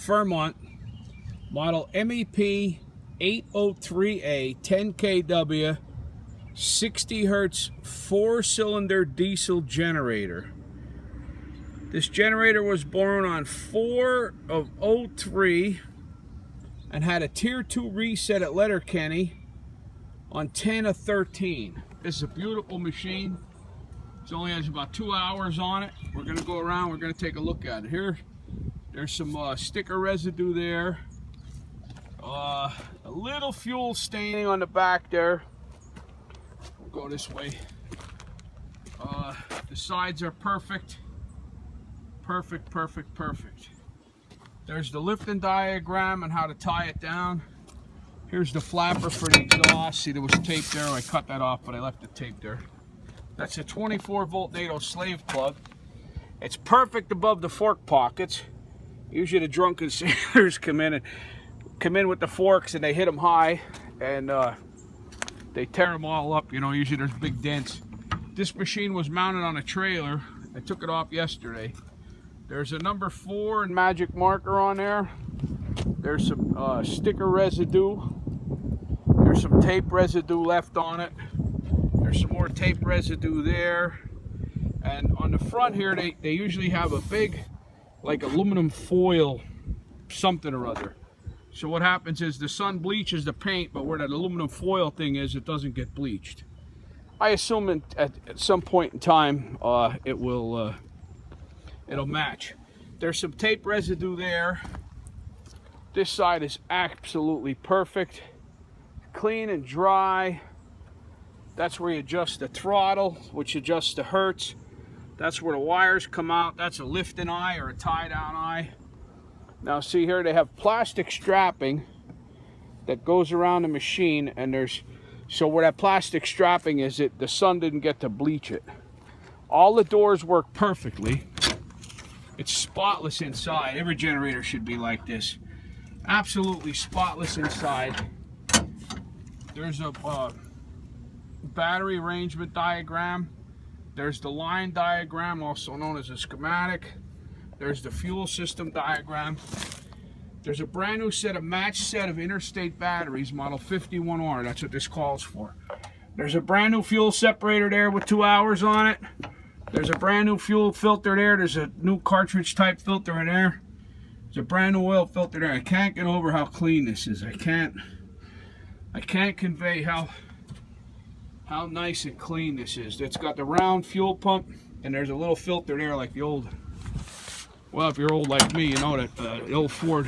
Fairmont, model MEP803A, 10 kW, 60 hertz, 4-cylinder diesel generator. This generator was born on 4/03 and had a tier 2 reset at Letterkenny on 10/13. This is a beautiful machine. It only has about 2 hours on it. We're going to go around, we're going to take a look at it. There's some sticker residue there. A little fuel staining on the back there. We'll go this way. The sides are perfect. Perfect. There's the lifting diagram and how to tie it down. Here's the flapper for the exhaust. See, there was tape there. I cut that off, but I left the tape there. That's a 24-volt NATO slave plug. It's perfect above the fork pockets. Usually the drunken sailors come in with the forks and they hit them high and they tear them all up. You know, usually there's big dents. This machine was mounted on a trailer. I took it off yesterday. There's a number 4 and magic marker on there. There's some sticker residue. There's some tape residue left on it. There's some more tape residue there. And on the front here, they usually have a big, like, aluminum foil something or other. So what happens is the sun bleaches the paint, but where that aluminum foil thing is, it doesn't get bleached. I assume at some point in time, it'll match. There's some tape residue there. This side is absolutely perfect. Clean and dry. That's where you adjust the throttle, which adjusts the hertz. That's where the wires come out. That's a lifting eye or a tie-down eye. Now see here, they have plastic strapping that goes around the machine, and so where that plastic strapping is, the sun didn't get to bleach it. All the doors work perfectly. It's spotless inside. Every generator should be like this. Absolutely spotless inside. There's a battery arrangement diagram. There's the line diagram, also known as a schematic. There's the fuel system diagram. There's a brand new matched set of interstate batteries, model 51R. That's what this calls for. There's a brand new fuel separator there with 2 hours on it. There's a brand new fuel filter there. There's a new cartridge type filter in there. There's a brand new oil filter there. I can't get over how clean this is. I can't convey how nice and clean this is. It's got the round fuel pump, and there's a little filter there like the old, well, if you're old like me, you know that the old Ford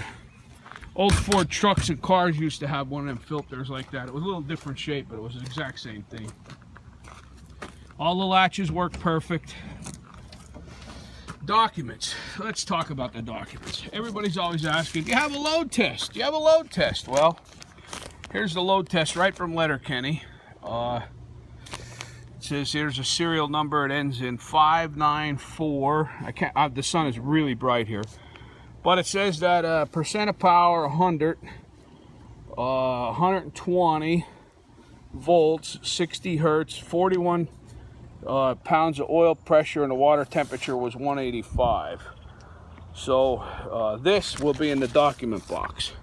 trucks and cars used to have one of them filters like that. It was a little different shape, but it was the exact same thing. All the latches work perfect. Documents. Let's talk about the documents. Everybody's always asking, do you have a load test? Do you have a load test? Well, here's the load test right from Letterkenny. It says here's a serial number. It ends in 594. The sun is really bright here. But it says that percent of power 100, 120 volts, 60 hertz, 41 pounds of oil pressure, and the water temperature was 185. So this will be in the document box.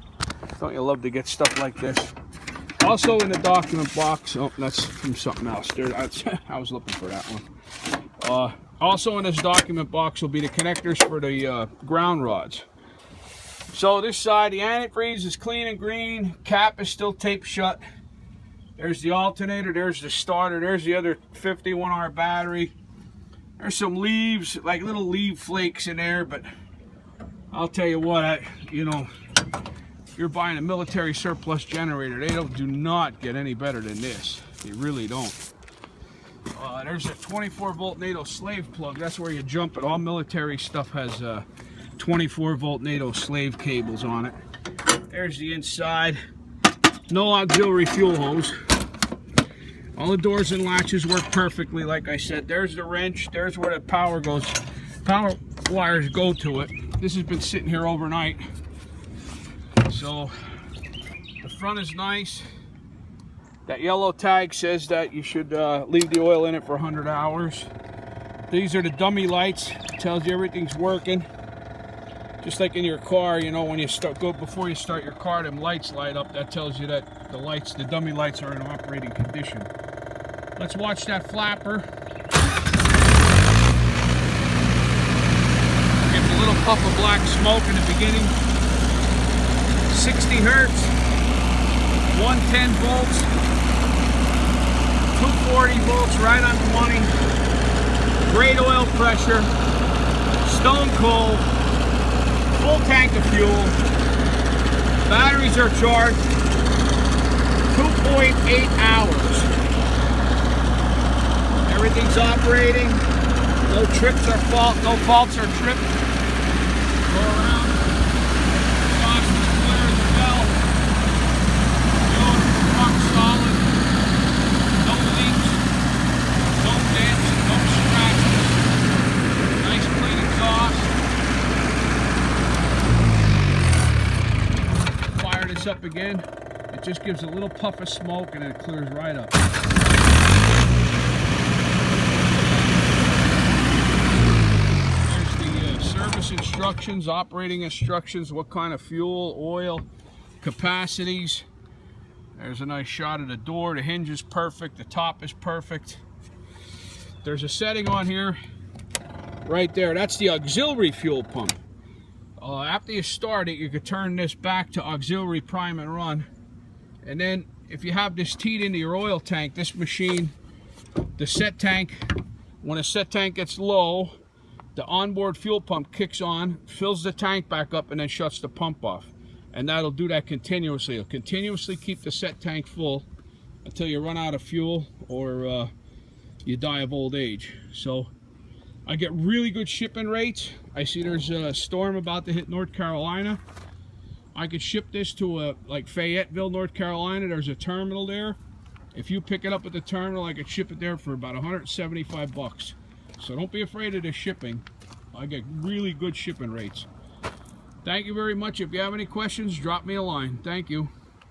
Don't you love to get stuff like this? Also in the document box, oh, that's from something else. I was looking for that one. Also in this document box will be the connectors for the ground rods. So this side, the antifreeze is clean and green. Cap is still taped shut. There's the alternator, there's the starter, there's the other 51R battery. There's some leaves, like little leaf flakes in there, but I'll tell you what, you know, if you're buying a military surplus generator, they do not get any better than this. They really don't. There's a 24-volt NATO slave plug. That's where you jump it. All military stuff has 24-volt NATO slave cables on it. There's the inside. No auxiliary fuel hose. All the doors and latches work perfectly, like I said. There's the wrench. There's where the power goes. Power wires go to it. This has been sitting here overnight. So the front is nice. That yellow tag says that you should leave the oil in it for 100 hours. These are the dummy lights. It tells you everything's working. Just like in your car, you know, when you before you start your car, them lights light up. That tells you that the dummy lights are in operating condition. Let's watch that flapper. Gives a little puff of black smoke in the beginning. 60 hertz, 110 volts, 240 volts, right on the money. Great oil pressure, stone cold, full tank of fuel. Batteries are charged 2.8 hours. Everything's operating. No trips or no faults or trips. Go around. Exhaust is clear as a bell. Fuel rock solid. No leaks. No dents. No scratches. Nice clean exhaust. Fire this up again. It just gives a little puff of smoke and then it clears right up. Service instructions, operating instructions, what kind of fuel, oil, capacities. There's a nice shot of the door. The hinge is perfect. The top is perfect. There's a setting on here right there. That's the auxiliary fuel pump. After you start it, you could turn this back to auxiliary prime and run. And then if you have this teed into your oil tank, this machine, the set tank, when a set tank gets low, the onboard fuel pump kicks on, fills the tank back up, and then shuts the pump off. And that'll do that continuously. It'll continuously keep the set tank full until you run out of fuel or you die of old age. So I get really good shipping rates. I see there's a storm about to hit North Carolina. I could ship this to like Fayetteville, North Carolina. There's a terminal there. If you pick it up at the terminal, I could ship it there for about 175 bucks. So don't be afraid of the shipping. I get really good shipping rates. Thank you very much. If you have any questions, drop me a line. Thank you.